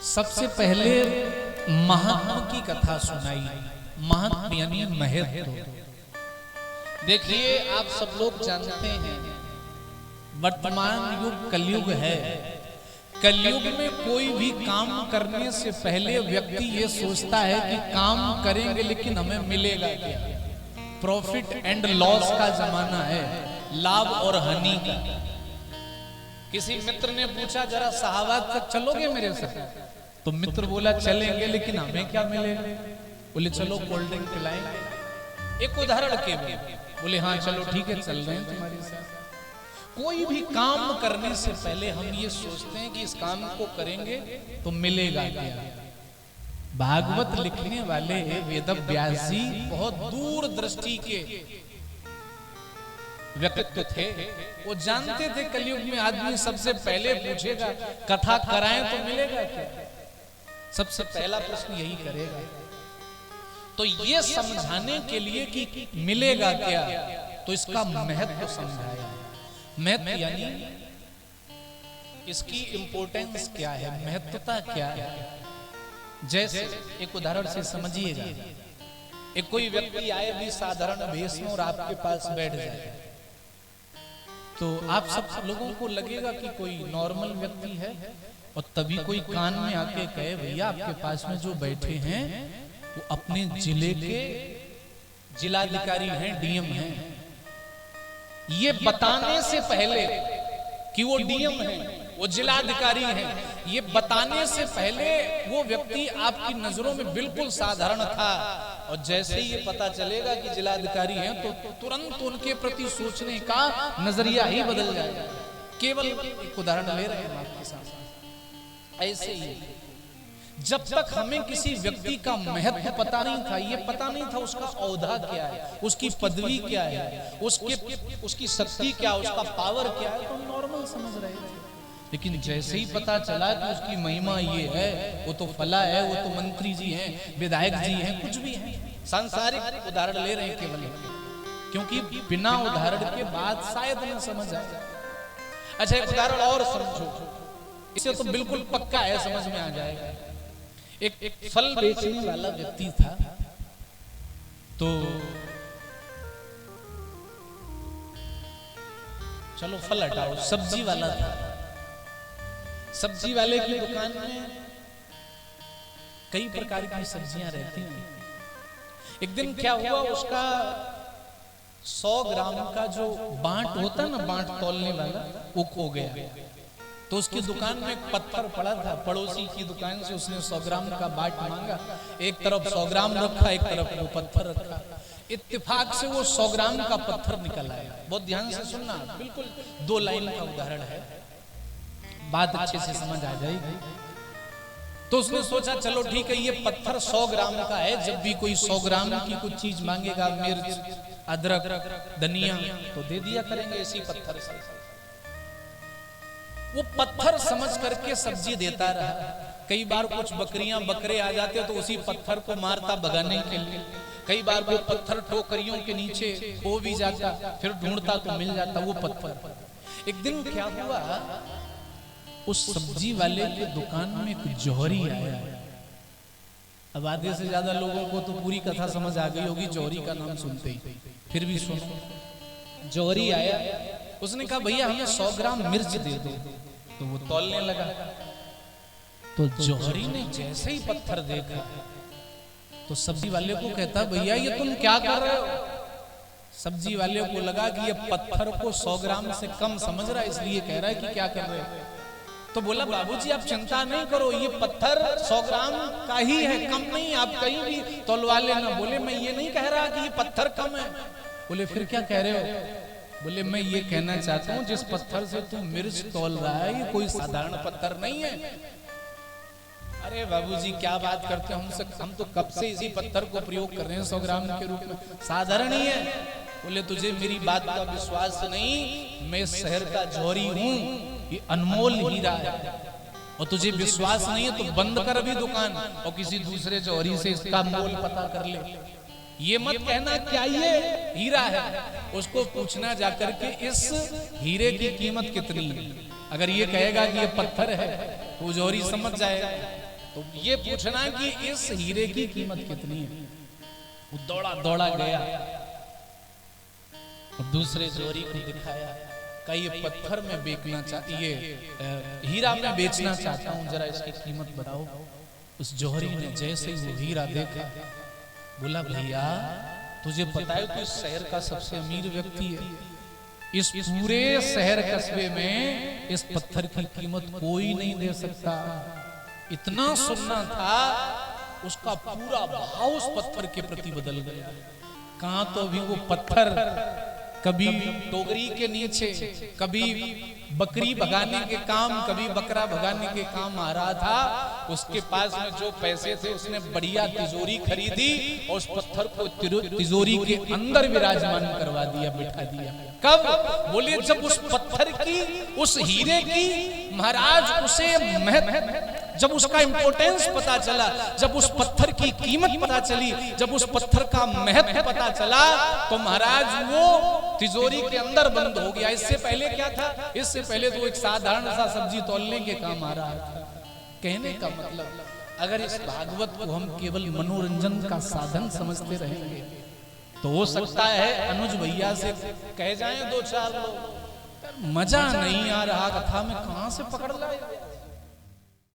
सबसे पहले महात्मा की कथा सुनाई। महात्मा यानी महत्व। देखिए आप सब लोग जानते हैं वर्तमान युग कलयुग है। कलयुग में कोई भी काम करने से पहले व्यक्ति ये सोचता है कि काम करेंगे लेकिन हमें मिलेगा क्या। प्रॉफिट एंड लॉस का जमाना है, लाभ और हानि का। किसी मित्र ने पूछा जरा शाहबाद तक चलोगे मेरे साथ, तो मित्र बोला चलेंगे लेकिन हमें क्या मिलेगा। बोले चलो कोल्ड ड्रिंक पिलाएंगे। एक उदाहरण के बोले हाँ चलो ठीक है चल रहे हैं तुम्हारे साथ। कोई भी काम करने से पहले हम ये सोचते हैं कि इस काम को करेंगे तो मिलेगा क्या। भागवत लिखने वाले वेद व्यास जी बहुत दूर दृष्टि के व्यक्तित्व थे। वो जानते थे कलयुग में आदमी सबसे पहले पूछेगा कथा कराएं तो मिलेगा क्या। सबसे पहला प्रश्न यही करेगा। तो ये समझाने के लिए कि मिलेगा क्या, तो इसका महत्व समझाया। महत्व यानी इसकी इंपॉर्टेंस क्या है, महत्वता क्या है। जैसे एक उदाहरण से समझिएगा। एक कोई व्यक्ति आए भी साधारण भेष में और आपके पास बैठ जाए, तो आप सब लोगों को लगेगा कि कोई नॉर्मल व्यक्ति है। और तभी कोई कान में आके कहे भैया आपके पास में जो बैठे हैं वो अपने जिले के जिलाधिकारी हैं, डीएम हैं। ये बताने से पहले कि वो डीएम हैं, वो जिलाधिकारी हैं, ये बताने से पहले वो व्यक्ति आपकी नजरों में बिल्कुल साधारण था। और जैसे ही ये पता चलेगा कि जिलाधिकारी हैं तो तुरंत उनके प्रति सोचने का नजरिया ही बदल जाएगा। केवल एक उदाहरण ले रहे हैं आपके साथ। ऐसे ही जब तक हमें किसी व्यक्ति का महत्व पता नहीं था, ये पता नहीं था उसका औहदा क्या है, उसकी पदवी क्या है, उसकी शक्ति क्या, उसका पावर क्या है, तो हम नॉर्मल समझ रहे थे। लेकिन जैसे ही पता चला कि उसकी महिमा ये है, वो तो फला है, वो तो मंत्री जी हैं, विधायक जी हैं, कुछ भी हैं। सांसारिक उदाहरण ले रहे हैं केवल, क्योंकि बिना उदाहरण के बाद शायद न समझ आए। अच्छा एक उदाहरण और समझो, इसे तो बिल्कुल पक्का है समझ में आ जाएगा। एक फल बेचने वाला व्यक्ति था, तो चलो फल हटाओ, सब्जी वाला था। सब्जी वाले की दुकान में कई प्रकार की सब्जियां रहती हैं। एक दिन क्या हुआ, उसका 100 ग्राम का जो बांट होता ना, बांट तौलने वाला, वो खो गया। तो उसकी दुकान में एक पत्थर पड़ा था। पड़ोसी की दुकान से उसने 100 ग्राम का बाट मांगा। एक तरफ 100 ग्राम रखा, एक तरफ वो पत्थर रखा। इत्तेफाक से वो 100 ग्राम का पत्थर निकल आया। बहुत ध्यान से सुनना, बिल्कुल 2 लाइन का उदाहरण है, बात अच्छे से समझ आ जाएगी। तो उसने सोचा चलो ठीक है, ये पत्थर 100 ग्राम का है, जब भी कोई 100 ग्राम की कुछ चीज मांगेगा, मिर्च, अदरक, धनिया, तो दे दिया करेंगे इसी पत्थर से। वो पत्थर समझ करके सब्जी देता रहा। कई बार कुछ बकरियां बकरे आ जाते तो उसी पत्थर को मारता भगाने के लिए। कई बार वो पत्थर टोकरियों के नीचे हो भी जाता, फिर ढूंढता तो मिल जाता वो पत्थर। एक दिन क्या हुआ, उस सब्जी वाले की दुकान में एक जौहरी आया। अब आधे से ज्यादा लोगों को तो पूरी कथा समझ आ गई होगी जौहरी का नाम सुनते ही, फिर भी सुनो। जौहरी आया, उसने कहा भैया हमें 100 ग्राम मिर्च दे दो। तो वो तौलने लगा। तो जौहरी ने जैसे ही पत्थर देखा तो सब्जी वाले को कहता भैया ये तुम क्या कर रहे हो। सब्जी वाले को लगा कि ये पत्थर को 100 ग्राम से कम समझ रहा है, इसलिए कह रहा है कि क्या कर रहे हो। तो बोला बाबूजी आप चिंता नहीं करो, ये पत्थर 100 ग्राम का ही है, कम नहीं, आप कहीं भी तौलवा लेना। बोले मैं ये नहीं कह रहा कि ये पत्थर कम है। बोले फिर क्या कह रहे हो। बोले मैं ये कहना चाहता हूँ जिस पत्थर से तू मिर्च तौल रहा है ये कोई साधारण पत्थर नहीं है। अरे बाबूजी क्या बात करते हैं, हम तो कब से इसी पत्थर को प्रयोग कर रहे हैं 100 ग्राम के रूप में, साधारण ही है। बोले तुझे मेरी बात का विश्वास नहीं, मैं शहर का जौहरी हूँ, ये अनमोल हीरा है। और तुझे विश्वास नहीं है तो बंद कर अभी दुकान और किसी दूसरे जौहरी से इसका मोल पता कर ले। ये मत कहना क्या ये हीरा है, उसको पूछना जाकर के इस हीरे की कीमत कितनी है। अगर ये कहेगा कि ये पत्थर है तो जौहरी समझ जाएगा तो ये पूछना कि इस हीरे की कीमत कितनी है। वो दौड़ा दौड़ा गया और दूसरे जोहरी को दिखाया, का ये पत्थर में बेचना चाहिए, हीरा में बेचना चाहता हूं, जरा इसकी कीमत बताओ। उस जोहरी ने जैसे ही वो हीरा देखा बोला, भैया तुझे पता है तू इस शहर का सबसे अमीर व्यक्ति है, इस पूरे शहर कस्बे में इस पत्थर की कीमत कोई नहीं दे सकता। इतना सुनना था, उसका पूरा भाव उस पत्थर के प्रति बदल गया। कहां तो अभी वो पत्थर कभी टोकरी के नीचे, कभी बकरी भगाने के काम, कभी बकरा भगाने के काम आ रहा था। उसके पास में जो पैसे थे उसने बढ़िया तिजोरी खरीदी और उस पत्थर को तिजोरी के अंदर विराजमान करवा दिया, बिठा दिया। कब? बोले जब उस पत्थर की, उस हीरे की महाराज उसे जब उसका इंपोर्टेंस पता चला, जब उस पत्थर की कीमत पता चली, जब उस पत्थर का महत्व पता चला, तो महाराज वो तिजोरी के अंदर बंद हो गया। इससे पहले क्या था? इससे पहले तो एक साधारण सा सब्जी तौलने के काम आ रहा था। कहने का मतलब, अगर इस भागवत को हम केवल मनोरंजन का साधन समझते रहेंगे तो हो सकता है अनुज भैया से कह जाएं दो चार लोग, मजा नहीं आ रहा, कथा में कहां से पकड़ लाए।